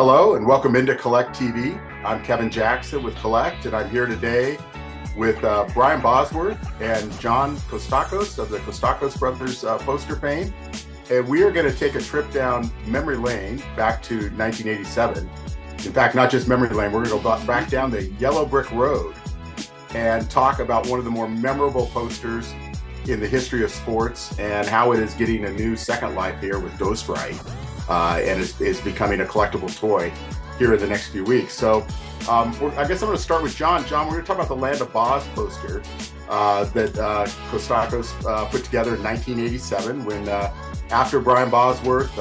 Hello and welcome into Cllct TV. I'm Kevin Jackson with Cllct, and I'm here today with Brian Bosworth and John Costacos of the Costacos Brothers poster fame. And we are going to take a trip down memory lane back to 1987. In fact, not just memory lane, we're going to go back down the yellow brick road and talk about one of the more memorable posters in the history of sports and how it is getting a new second life here with Ghostwrite. And is becoming a collectible toy here in the next few weeks. So I guess I'm going to start with John. John, we're going to talk about the Land of Boz poster that Costacos put together in 1987 when after Brian Bosworth,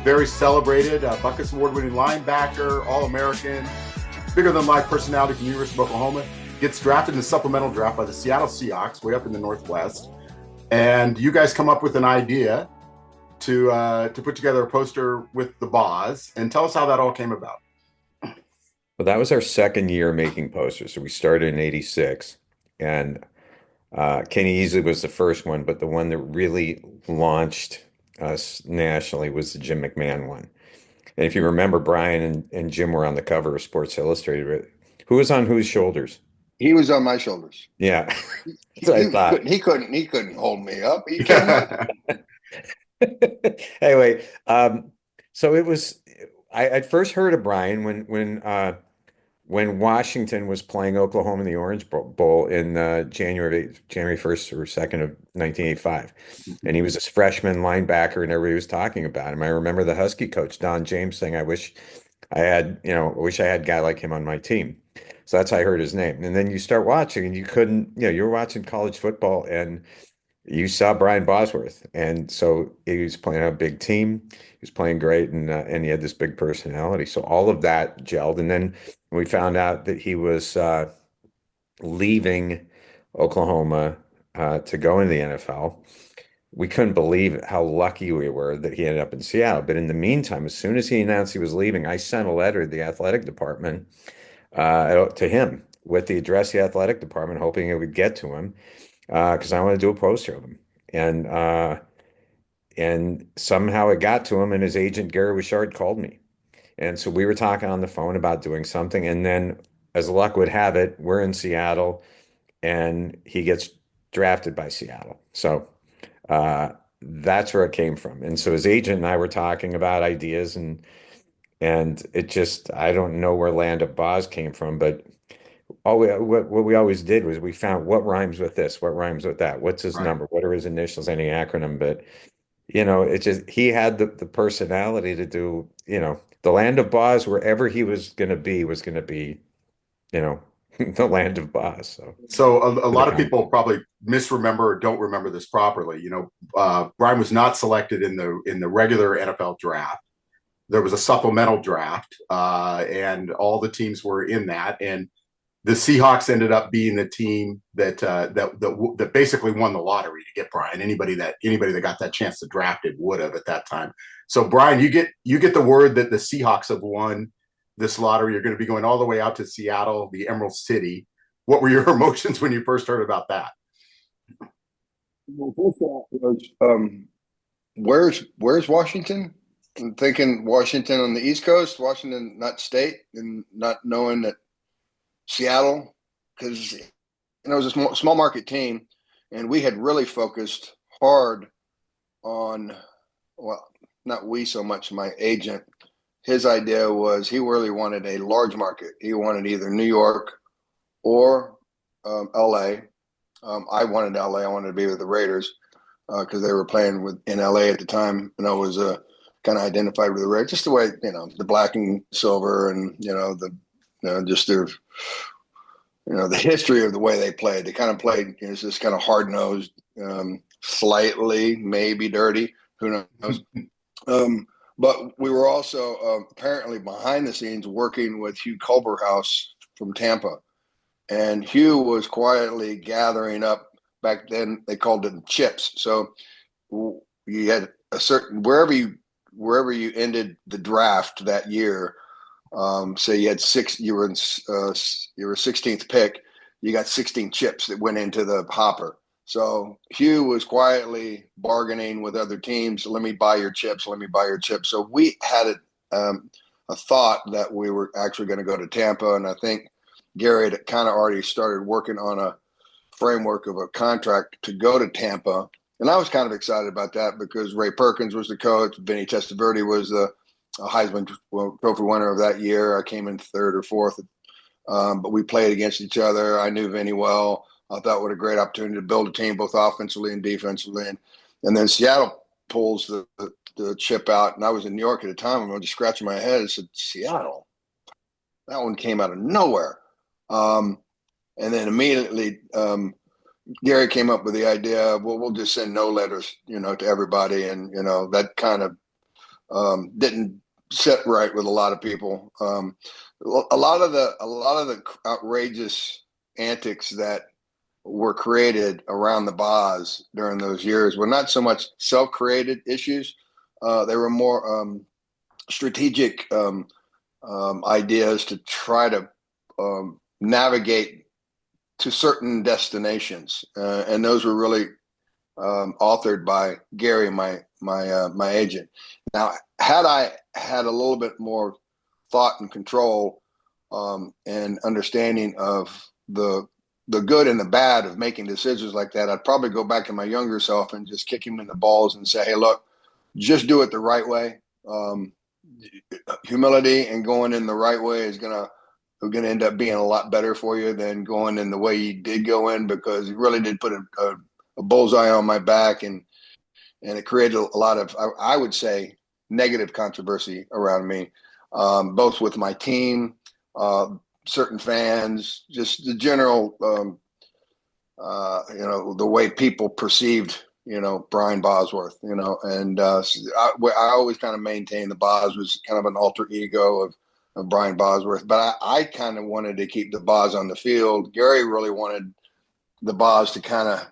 very celebrated Buckets Award-winning linebacker, All-American, bigger-than-life personality from the University of Oklahoma, gets drafted in the supplemental draft by the Seattle Seahawks way up in the Northwest. And you guys come up with an idea to put together a poster with the Boz, and tell us how that all came about. Well, that was our second year making posters. So we started in '86, and Kenny Easley was the first one, but the one that really launched us nationally was the Jim McMahon one. And if you remember, Brian and Jim were on the cover of Sports Illustrated. But who was on whose shoulders? He was on my shoulders. Yeah, that's what I thought. He couldn't hold me up. He couldn't. Anyway, so it was. I'd first heard of Brian when Washington was playing Oklahoma in the Orange Bowl in January 1st or 2nd of 1985, and he was this freshman linebacker, and everybody was talking about him. I remember the Husky coach Don James saying, "I wish I had a guy like him on my team." So that's how I heard his name. And then you start watching, and you couldn't, you were watching college football, and you saw Brian Bosworth, and so he was playing on a big team. He was playing great, and he had this big personality. So all of that gelled, and then we found out that he was leaving Oklahoma to go into the NFL. We couldn't believe how lucky we were that he ended up in Seattle. But in the meantime, as soon as he announced he was leaving, I sent a letter to the athletic department to him with the address of the athletic department, hoping it would get to him. Because I want to do a poster of him, and somehow it got to him, and his agent Gary Richard called me, and so we were talking on the phone about doing something, and then, as luck would have it, we're in Seattle, and he gets drafted by Seattle. So that's where it came from, and so his agent and I were talking about ideas, and it just I don't know where Land of Boz came from, but what we always did was we found what rhymes with this, what rhymes with that, what's his number, what are his initials, any acronym. But it just he had the personality to do, the Land of Boz, wherever he was going to be, the Land of Boz. So a lot of people probably misremember or don't remember this properly. Brian was not selected in the regular NFL draft. There was a supplemental draft, and all the teams were in that, and the Seahawks ended up being the team that basically won the lottery to get Brian. Anybody that got that chance to draft it would have at that time. So Brian, you get the word that the Seahawks have won this lottery. You're going to be going all the way out to Seattle, the Emerald City. What were your emotions when you first heard about that? Well, first of all, it was, where's Washington? I'm thinking Washington on the East Coast, Washington, not state, and not knowing that Seattle, because it was a small market team, and we had really focused hard on, well, not we so much, my agent. His idea was he really wanted a large market. He wanted either New York or LA. I wanted LA. I wanted to be with the Raiders because they were playing in LA at the time, and I was kind of identified with the Raiders, just the way, the black and silver, and just their, the history of the way they played. They kind of played, it's just kind of hard nosed, slightly maybe dirty. Who knows? But we were also apparently behind the scenes working with Hugh Culberhouse from Tampa, and Hugh was quietly gathering up. Back then, they called them chips. So you had a certain wherever you ended the draft that year. Say you had you were 16th pick, you got 16 chips that went into the hopper. So Hugh was quietly bargaining with other teams. Let me buy your chips. Let me buy your chips. So we had it a thought that we were actually going to go to Tampa. And I think Gary had kind of already started working on a framework of a contract to go to Tampa. And I was kind of excited about that because Ray Perkins was the coach. Vinny Testaverde was the Heisman Trophy winner of that year. I came in third or fourth, but we played against each other. I knew Vinny well. I thought what a great opportunity to build a team both offensively and defensively. And then Seattle pulls the chip out. And I was in New York at the time. I'm just scratching my head. I said, Seattle? That one came out of nowhere. And then immediately Gary came up with the idea, well, we'll just send no letters, to everybody. And, that kind of didn't sit right with a lot of people. A lot of the outrageous antics that were created around the Boz during those years were not so much self-created issues. They were more strategic ideas to try to navigate to certain destinations, and those were really authored by Gary, my agent. Now, had I had a little bit more thought and control and understanding of the good and the bad of making decisions like that, I'd probably go back to my younger self and just kick him in the balls and say, hey, look, just do it the right way. Humility and going in the right way is going to end up being a lot better for you than going in the way you did go in, because he really did put a bullseye on my back, and it created a lot of, I would say, negative controversy around me, both with my team, certain fans, just the general, the way people perceived, Brian Bosworth, and I always kind of maintained the Boz was kind of an alter ego of Brian Bosworth, but I kind of wanted to keep the Boz on the field. Gary really wanted the Boz to kind of,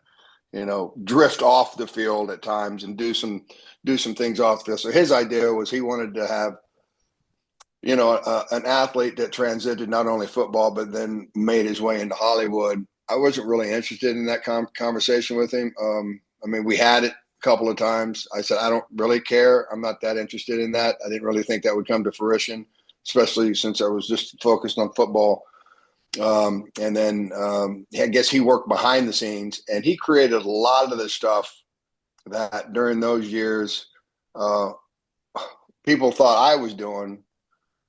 drift off the field at times and do some things off this. So his idea was he wanted to have, an athlete that transited not only football, but then made his way into Hollywood. I wasn't really interested in that conversation with him. We had it a couple of times. I said, I don't really care. I'm not that interested in that. I didn't really think that would come to fruition, especially since I was just focused on football. And then I guess he worked behind the scenes, and he created a lot of the stuff that during those years people thought I was doing,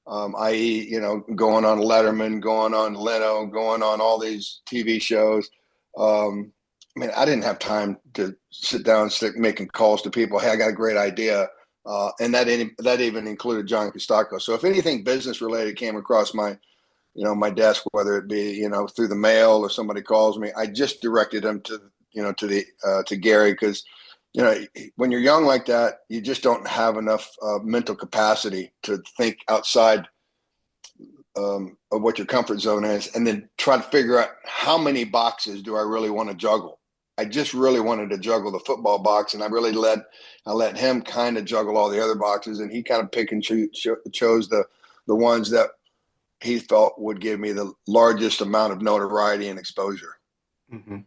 i.e., going on Letterman, going on Leno, going on all these TV shows. I didn't have time to sit down and start making calls to people. Hey, I got a great idea. And that even included John Costacos. So if anything business related came across my desk, whether it be, through the mail or somebody calls me, I just directed them to Gary, because, when you're young like that, you just don't have enough mental capacity to think outside of what your comfort zone is, and then try to figure out how many boxes do I really want to juggle. I just really wanted to juggle the football box, and I let him kind of juggle all the other boxes, and he kind of pick and chose the ones that he felt would give me the largest amount of notoriety and exposure. Mm-hmm.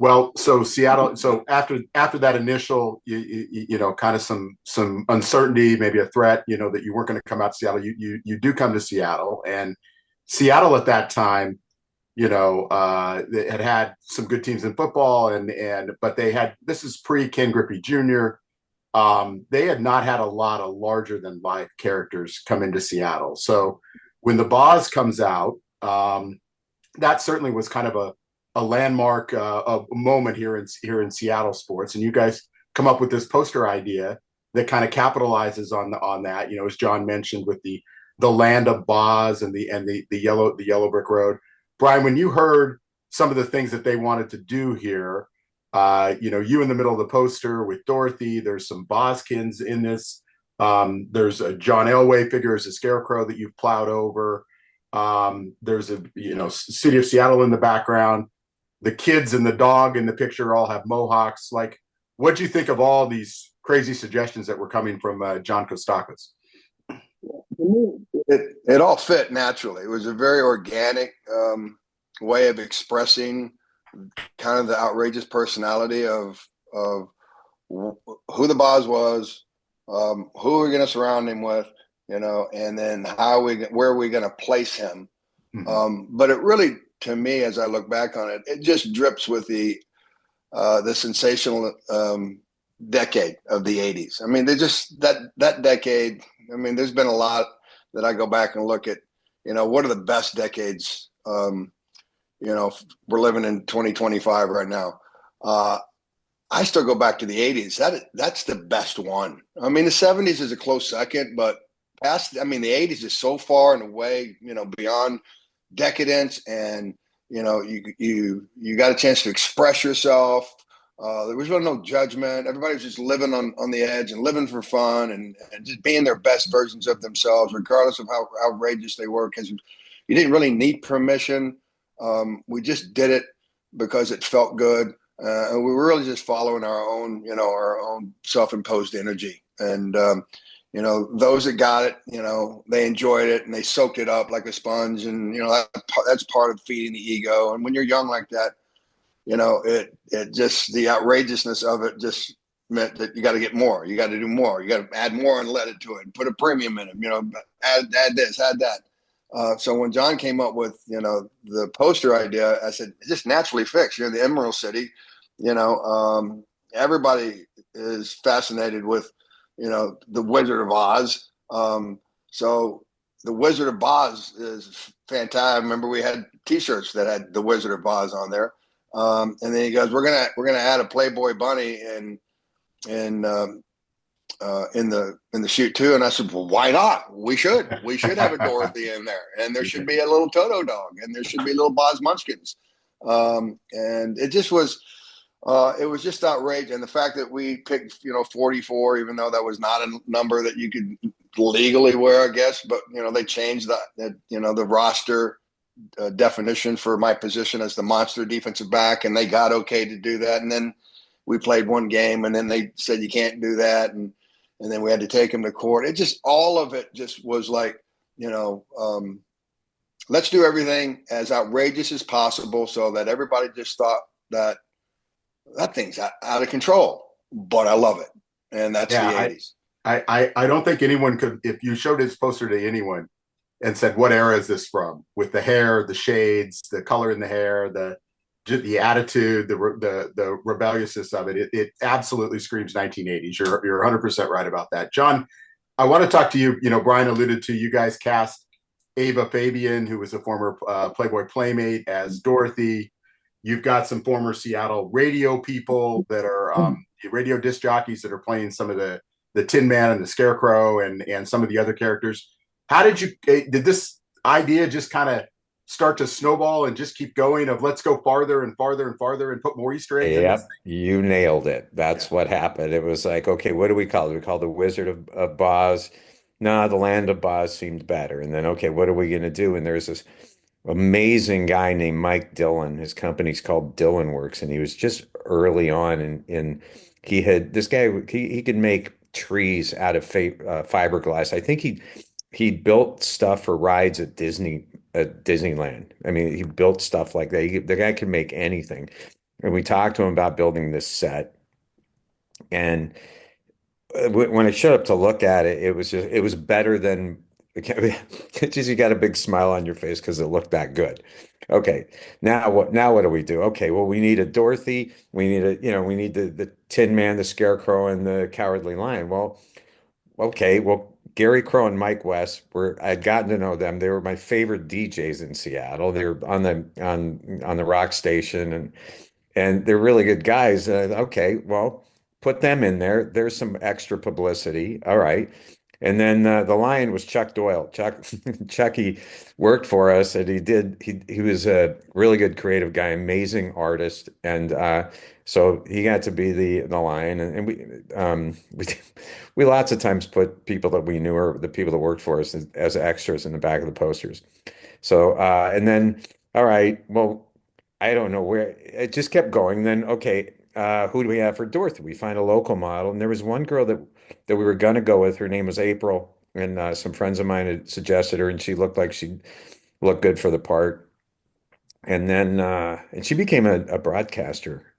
Well, so Seattle. So after that initial, kind of some uncertainty, maybe a threat, that you weren't going to come out to Seattle. You do come to Seattle, and Seattle at that time, they had some good teams in football, but this is pre Ken Griffey Jr. They had not had a lot of larger than life characters come into Seattle. So when the Boz comes out, that certainly was kind of a landmark a moment here in Seattle sports, and you guys come up with this poster idea that kind of capitalizes on that. As John mentioned, with the land of Boz and the yellow brick road. Brian, when you heard some of the things that they wanted to do here, you in the middle of the poster with Dorothy, there's some Bozkins in this. There's a John Elway figure as a scarecrow that you've plowed over. There's a city of Seattle in the background. The kids and the dog in the picture all have mohawks. Like, what do you think of all these crazy suggestions that were coming from John Costacos? It all fit naturally. It was a very organic way of expressing kind of the outrageous personality of who the Boz was, who we're going to surround him with, and then where are we going to place him? Mhm. But it really, to me, as I look back on it, it just drips with the sensational decade of the 80s. I mean, they just that decade. I mean, there's been a lot that I go back and look at. What are the best decades? We're living in 2025 right now. I still go back to the 80s. That's the best one. I mean, the 70s is a close second, but the 80s is so far and away, beyond decadence, and you got a chance to express yourself. There was really no judgment. Everybody was just living on the edge and living for fun, and just being their best versions of themselves, regardless of how outrageous they were, because you didn't really need permission. We just did it because it felt good. And we were really just following our own self-imposed energy. And, those that got it, they enjoyed it and they soaked it up like a sponge. And, that's part of feeding the ego. And when you're young like that, it just, the outrageousness of it just meant that you got to get more. You got to do more. You got to add more and let it to it and put a premium in it, add this, add that. So when John came up with, the poster idea, I said, just naturally fix. You're in the Emerald City. Everybody is fascinated with, the Wizard of Oz. So the Wizard of Oz is fantastic. I remember we had T-shirts that had the Wizard of Oz on there. And then he goes, we're gonna add a Playboy bunny in the shoot too. And I said, well, why not? We should have a Dorothy in there, and there should be a little Toto dog, and there should be little Boz Munchkins. And it was just outrageous. And the fact that we picked, 44, even though that was not a number that you could legally wear, I guess, but, they changed the roster definition for my position as the monster defensive back, and they got okay to do that. And then we played one game, and then they said, you can't do that. And then we had to take him to court. It just, all of it just was like, let's do everything as outrageous as possible so that everybody just thought that thing's out of control, but I love it. And that's the 80s. I don't think anyone could, if you showed his poster to anyone and said, what era is this from? With the hair, the shades, the color in the hair, the attitude, the rebelliousness of it, it absolutely screams 1980s. You're 100% right about that. John, I want to talk to you. Brian alluded to, you guys cast Ava Fabian, who was a former Playboy Playmate, as Dorothy. You've got some former Seattle radio people that are radio disc jockeys that are playing some of the Tin Man and the Scarecrow and some of the other characters. How did this idea just kind of start to snowball and just keep going of let's go farther and farther and farther and put more Easter eggs in this Yep, you nailed it. That's what happened. It was like, okay, what do we call it? We call the Wizard of Boz. No, the Land of Boz seemed better. And then, okay, what are we going to do? And there's this amazing guy named Mike Dillon. His company's called Dillon Works, and he was just early on, and he had this guy. He could make trees out of fiberglass. I think he built stuff for rides at Disneyland. I mean, he built stuff like that. The guy could make anything. And we talked to him about building this set, and when I showed up to look at it, it was better than it's just you got a big smile on your face because it looked that good. Okay, now what do we do? Okay, well, we need a Dorothy, we need the Tin Man, the Scarecrow, and the Cowardly Lion. Well, okay, well, Gary Crow and Mike West I'd gotten to know them. They were my favorite DJs in Seattle. They were on the rock station, and they're really good guys. Okay, well, put them in there. There's some extra publicity. All right. And then the lion was Chuck Doyle. Chucky worked for us, and he was a really good creative guy, amazing artist, and so he got to be the lion. And we lots of times put people that we knew or the people that worked for us as extras in the back of the posters. So and then all right, well, I don't know where it just kept going. Then, okay, who do we have for Dorothy? We find a local model, and there was one girl that we were gonna go with. Her name was April, and some friends of mine had suggested her, and she looked like she looked good for the part. And then, and she became a broadcaster,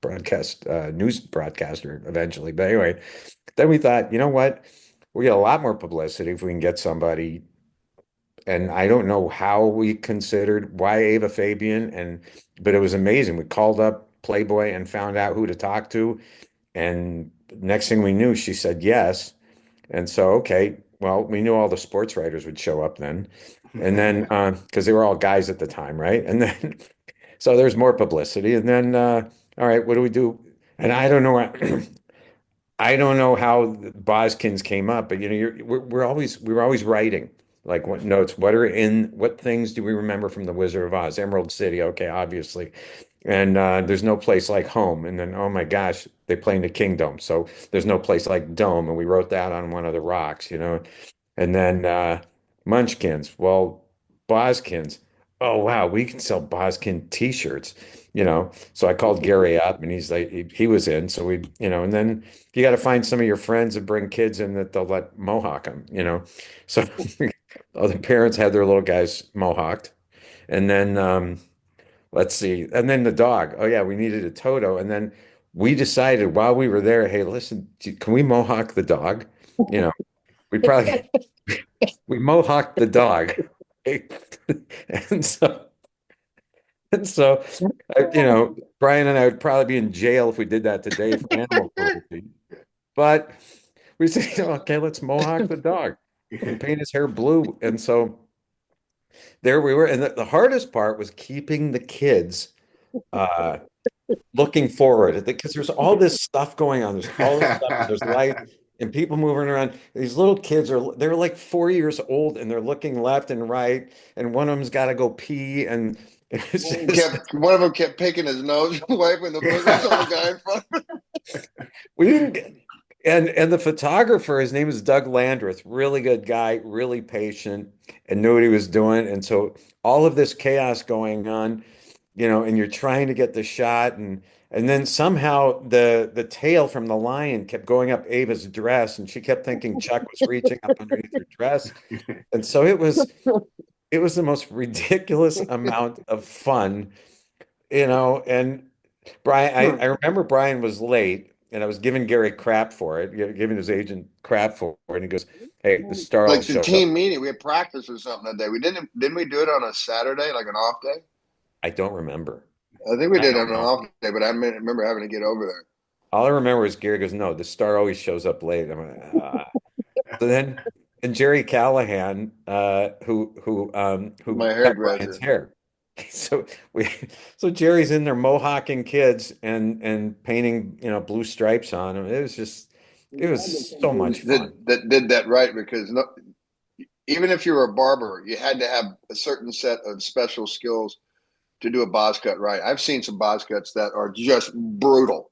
broadcast news broadcaster eventually. But anyway, then we thought, you know what? we get a lot more publicity if we can get somebody. And I don't know how we considered why Ava Fabian, but it was amazing. We called up Playboy and found out who to talk to, and next thing we knew, she said yes. And so, okay, well, we knew all the sports writers would show up then, and then because they were all guys at the time, right? And then so there's more publicity, and then all right, what do we do? And I don't know. I don't know how the Boskins came up, but we were always writing like what notes, what things do we remember from the Wizard of Oz, Emerald City? Okay, obviously, and there's no place like home. And then oh my gosh, they play in the Kingdom, so there's no place like Dome, and we wrote that on one of the rocks, and then Munchkins, well, Boskins. Oh wow, we can sell Boskin t-shirts, So I called Gary up and he's like he was in. So and then you got to find some of your friends and bring kids in that they'll let mohawk them. So all the parents had their little guys mohawked. And then let's see. And then the dog. Oh yeah, we needed a Toto. And then we decided while we were there, hey, listen, can we mohawk the dog? We probably we mohawked the dog. And so Brian and I would probably be in jail if we did that today for animal cruelty. But we said, okay, let's mohawk the dog and paint his hair blue. And so there we were. And the hardest part was keeping the kids uh, looking forward because there's all this stuff going on. There's all this stuff. There's light and people moving around. These little kids they're like 4 years old and they're looking left and right. And one of them's got to go pee. And one of them kept picking his nose, wiping the boogers on the guy in front of him. We didn't get, and the photographer, his name is Doug Landreth, really good guy, really patient, and knew what he was doing. And so all of this chaos going on, and you're trying to get the shot, and then somehow the tail from the lion kept going up Ava's dress, and she kept thinking Chuck was reaching up underneath her dress. And so it was the most ridiculous amount of fun, and Brian, I remember Brian was late and I was giving Gary crap for it, giving his agent crap for it. And he goes, hey, the star Like always the shows team up. meeting, we had practice or something that day. Didn't we do it on a Saturday, like an off day? I don't remember. I think we I did it don't on an know. off day, but I remember having to get over there. All I remember is Gary goes, no, the star always shows up late. I'm like, So then, and Jerry Callahan, who My cut Brian's hairdresser. hair. So so Jerry's in there mohawking kids and painting, blue stripes on them. It was so much fun. That did that right because even if you were a barber, you had to have a certain set of special skills to do a boz cut right. I've seen some boz cuts that are just brutal.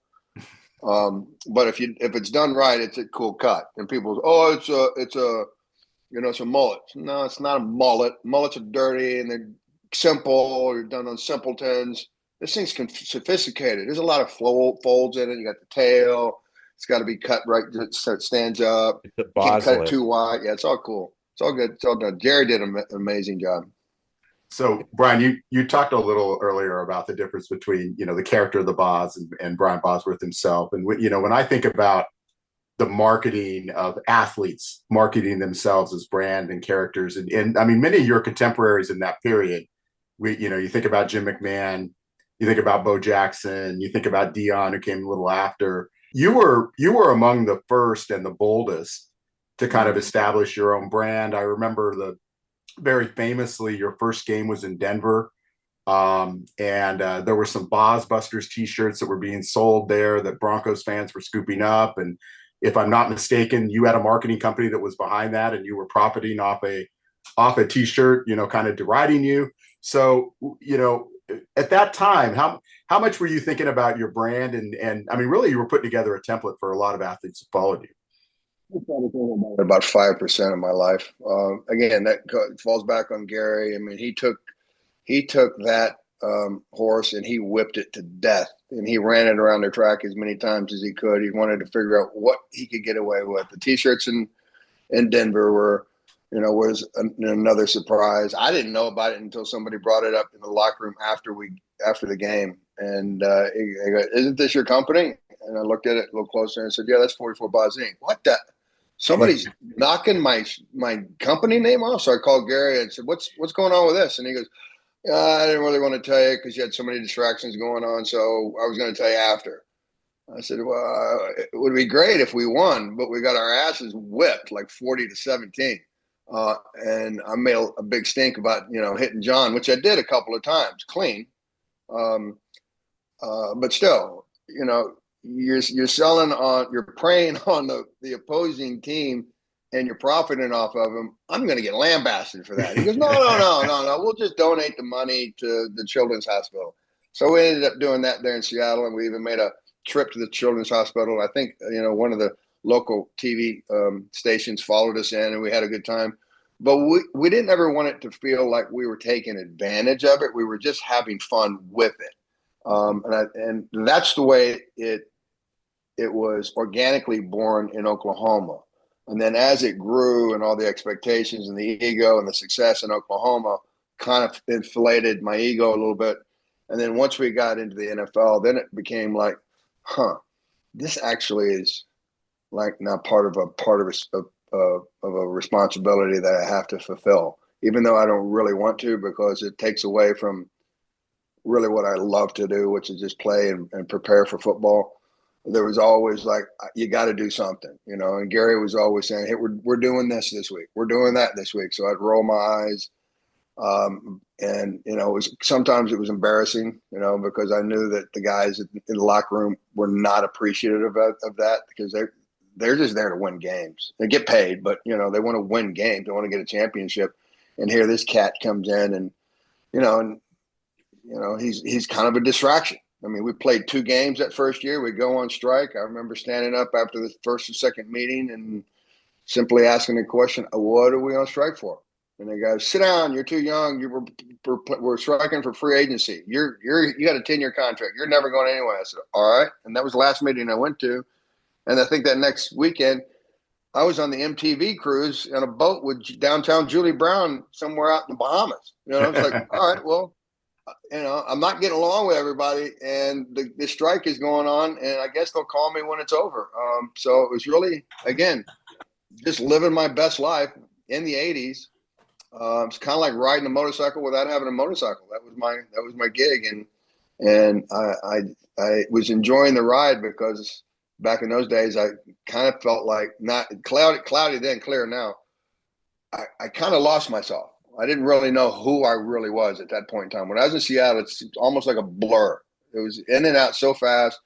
But if it's done right, it's a cool cut. And people, it's a mullet. No, it's not a mullet. Mullets are dirty and they're simple. They're done on simpletons. This thing's sophisticated. There's a lot of folds in it. You got the tail. It's got to be cut right so it stands up. It's a Can't cut it boslip. too wide. Yeah, it's all cool. It's all good. It's all done. Jerry did an amazing job. So, Brian, you talked a little earlier about the difference between, the character of the Boz and Brian Bosworth himself. And, when I think about the marketing of athletes marketing themselves as brand and characters, and I mean, many of your contemporaries in that period, you think about Jim McMahon, you think about Bo Jackson, you think about Dion, who came a little after. You were among the first and the boldest to kind of establish your own brand. I remember very famously, your first game was in Denver. And there were some Boz Busters t-shirts that were being sold there that Broncos fans were scooping up. And if I'm not mistaken, you had a marketing company that was behind that and you were profiting off a t-shirt, kind of deriding you. So, at that time, how much were you thinking about your brand? And I mean, really, you were putting together a template for a lot of athletes to follow you. About 5% of my life. Again, that falls back on Gary. I mean, he took that horse and he whipped it to death, and he ran it around the track as many times as he could. He wanted to figure out what he could get away with. The t-shirts in Denver were, was another surprise. I didn't know about it until somebody brought it up in the locker room after the game, and he goes, "Isn't this your company?" And I looked at it a little closer and said, "Yeah, that's 44 Boz Inc." What the? somebody's knocking my company name off. So I called Gary and said, what's going on with this? And he goes, I didn't really want to tell you because you had so many distractions going on. So I was going to tell you after. I said, well, it would be great if we won, but we got our asses whipped like 40-17. And I made a big stink about, hitting John, which I did a couple of times clean. But still, you're selling on, you're preying on the opposing team and you're profiting off of them. I'm going to get lambasted for that. He goes, no. We'll just donate the money to the Children's Hospital. So we ended up doing that there in Seattle. And we even made a trip to the Children's Hospital. I think, one of the local TV stations followed us in and we had a good time. But we didn't ever want it to feel like we were taking advantage of it. We were just having fun with it. And that's the way it was organically born in Oklahoma. And then as it grew and all the expectations and the ego and the success in Oklahoma kind of inflated my ego a little bit. And then once we got into the NFL, then it became like, this actually is like now part of a responsibility that I have to fulfill, even though I don't really want to, because it takes away from really what I love to do, which is just play and prepare for football. There was always like, you got to do something, and Gary was always saying, hey, we're doing this week. We're doing that this week. So I'd roll my eyes. And, sometimes it was embarrassing, because I knew that the guys in the locker room were not appreciative of that because they're just there to win games. They get paid, but, they want to win games. They want to get a championship. And here this cat comes in and he's kind of a distraction. I mean, we played 2 games that first year. We go on strike. I remember standing up after the first and second meeting and simply asking the question, what are we on strike for? And they go, sit down. You're too young. We're striking for free agency. You got a 10-year contract. You're never going anywhere. I said, all right. And that was the last meeting I went to. And I think that next weekend, I was on the MTV cruise on a boat with downtown Julie Brown somewhere out in the Bahamas. It's like, all right, well, I'm not getting along with everybody, and the strike is going on, and I guess they'll call me when it's over. So it was really, again, just living my best life in the 80s. It's kind of like riding a motorcycle without having a motorcycle. That was my gig, and I was enjoying the ride because back in those days I kind of felt like not cloudy then, clear now. I kind of lost myself. I didn't really know who I really was at that point in time. When I was in Seattle, it's almost like a blur. It was in and out so fast.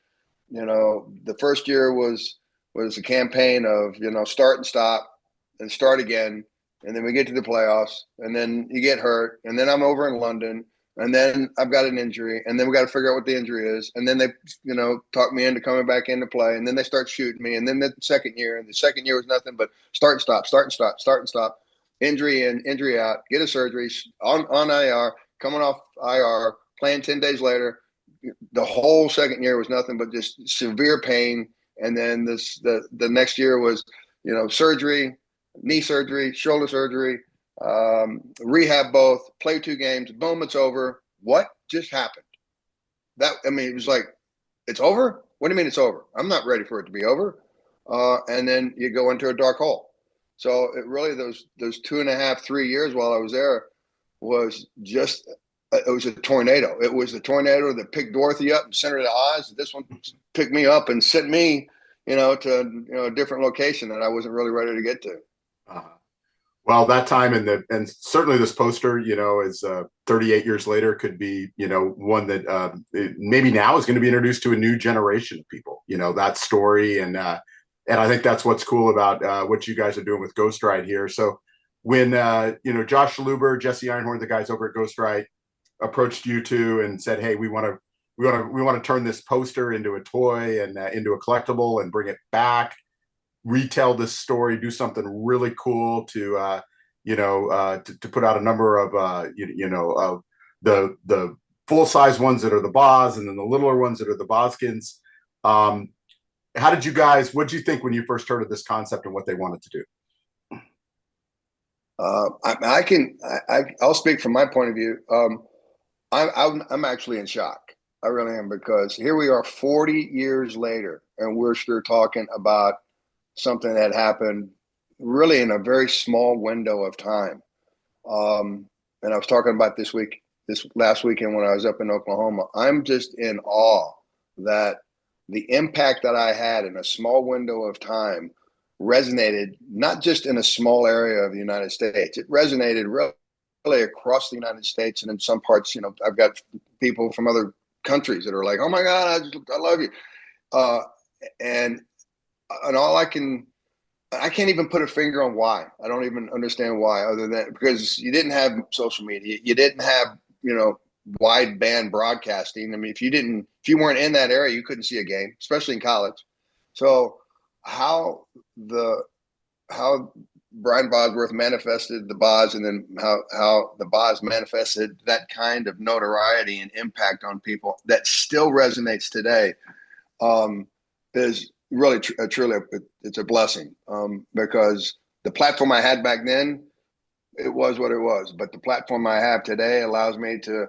The first year was a campaign of, start and stop and start again. And then we get to the playoffs and then you get hurt. And then I'm over in London and then I've got an injury and then we got to figure out what the injury is. And then they, talk me into coming back into play. And then they start shooting me. And then the second year was nothing but start and stop. Injury in, injury out, get a surgery on IR, coming off IR, playing 10 days later. The whole second year was nothing but just severe pain. And then the next year was, surgery, knee surgery, shoulder surgery, rehab both, play 2 games, boom, it's over. What just happened? It was like, it's over? What do you mean it's over? I'm not ready for it to be over. And then you go into a dark hole. So it really, those 2.5, 3 years while I was there was just, it was a tornado. It was the tornado that picked Dorothy up and sent her to Oz. This one picked me up and sent me, to a different location that I wasn't really ready to get to. Well, that time and certainly this poster, is 38 years later could be, one that maybe now is going to be introduced to a new generation of people. That story and I think that's what's cool about what you guys are doing with Ghostwrite here. So when, Josh Luber, Jesse Einhorn, the guys over at Ghostwrite approached you two and said, hey, we want to turn this poster into a toy and into a collectible and bring it back, retell this story, do something really cool to put out a number of, of the full size ones that are the Boz and then the littler ones that are the Boskins. What did you think when you first heard of this concept and what they wanted to do? I'll speak from my point of view. I'm actually in shock. I really am, because here we are 40 years later and we're still talking about something that happened really in a very small window of time. And I was talking about this last weekend when I was up in Oklahoma. I'm just in awe that the impact that I had in a small window of time resonated not just in a small area of the United States. It resonated really across the United States, and in some parts, I've got people from other countries that are like, "Oh my God, I love you," uh, and I can't even put a finger on why. I don't even understand why, other than because you didn't have social media, you didn't have wide band broadcasting. I mean, if you weren't in that area, you couldn't see a game, especially in college. So how Brian Bosworth manifested the Boz, and then how the Boz manifested that kind of notoriety and impact on people that still resonates today, is really truly it's a blessing, because the platform I had back then, it was what it was, but the platform I have today allows me to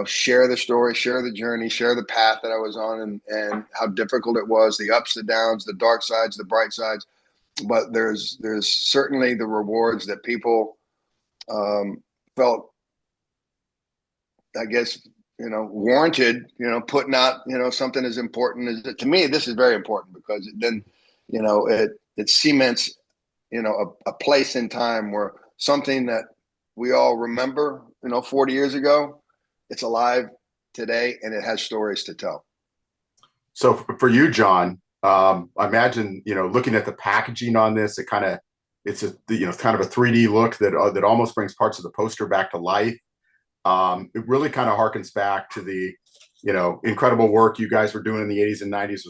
share the story, share the journey, share the path that I was on, and how difficult it was, the ups, the downs, the dark sides, the bright sides. But there's certainly the rewards that people felt, I guess, warranted, putting out, something as important as, to me, this is very important, because then, it cements, a place in time where something that we all remember, 40 years ago, it's alive today, and it has stories to tell. So for you, John, I imagine, looking at the packaging on this, it's kind of a 3D look that almost brings parts of the poster back to life. It really kind of harkens back to the, incredible work you guys were doing in the 80s and 90s.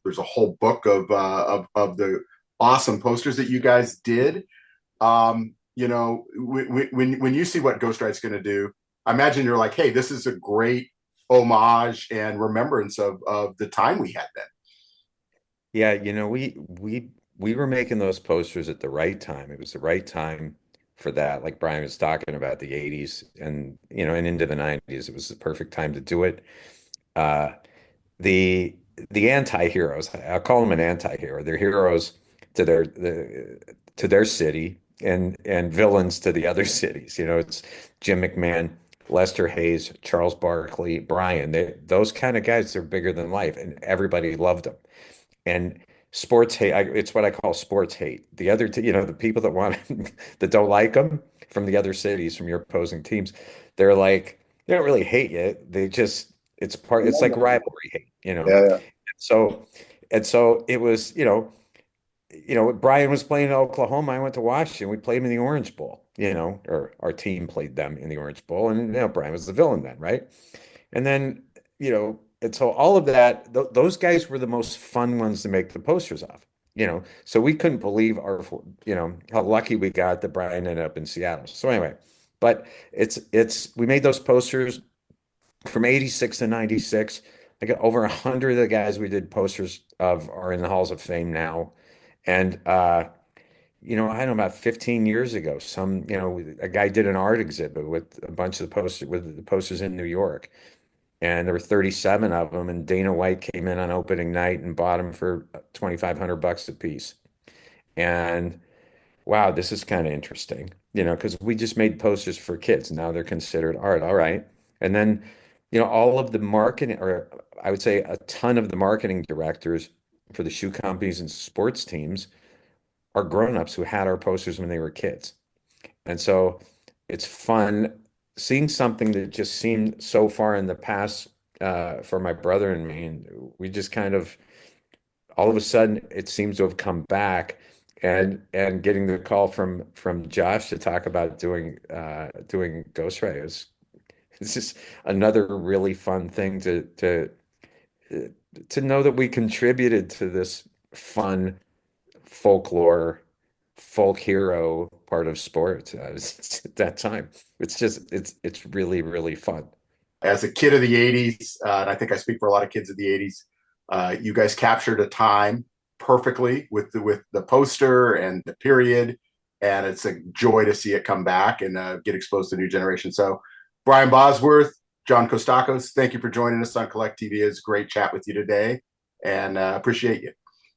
There's a whole book of the awesome posters that you guys did. When you see what Ghostwrite's going to do, I imagine you're like, hey, this is a great homage and remembrance of the time we had then. Yeah, we were making those posters at the right time. It was the right time for that. Like Brian was talking about the 80s and and into the 90s. It was the perfect time to do it. Uh the the anti-heroes, I'll call them an anti-hero. They're heroes to their city and villains to the other cities. It's Jim McMahon, Lester Hayes, Charles Barkley, Brian. Those kind of guys, they're bigger than life, and everybody loved them. And sports hate, it's what I call sports hate. The other, the people that want that don't like them from the other cities, from your opposing teams, they're like, they don't really hate you. It's like rivalry hate, Yeah. So, it was, Brian was playing in Oklahoma. I went to Washington. We played him in the Orange Bowl, or our team played them in the Orange Bowl. And, Brian was the villain then, right? And then, and so all of that, those guys were the most fun ones to make the posters of, So we couldn't believe how lucky we got that Brian ended up in Seattle. So anyway, but we made those posters from 86 to 96. I got over 100 of the guys we did posters of are in the halls of fame now. And, I don't know, about 15 years ago, a guy did an art exhibit with a bunch of the posters in New York. And there were 37 of them, and Dana White came in on opening night and bought them for $2,500 a piece. And wow, this is kind of interesting, because we just made posters for kids. Now they're considered art. All right. And then, all of the marketing, or I would say a ton of the marketing directors for the shoe companies and sports teams are grown-ups who had our posters when they were kids. And so it's fun seeing something that just seemed so far in the past, for my brother and me. And we just kind of, all of a sudden, it seems to have come back. And getting the call from Josh to talk about doing Ghostwrite it's just another really fun thing to know that we contributed to this fun folklore, folk hero part of sports at that time. It's really, really fun. As a kid of the 80s, and I think I speak for a lot of kids of the 80s, you guys captured a time perfectly with the poster and the period, and it's a joy to see it come back and get exposed to new generations. So Brian Bosworth, John Costacos, thank you for joining us on Cllct TV. It's a great chat with you today, and appreciate you.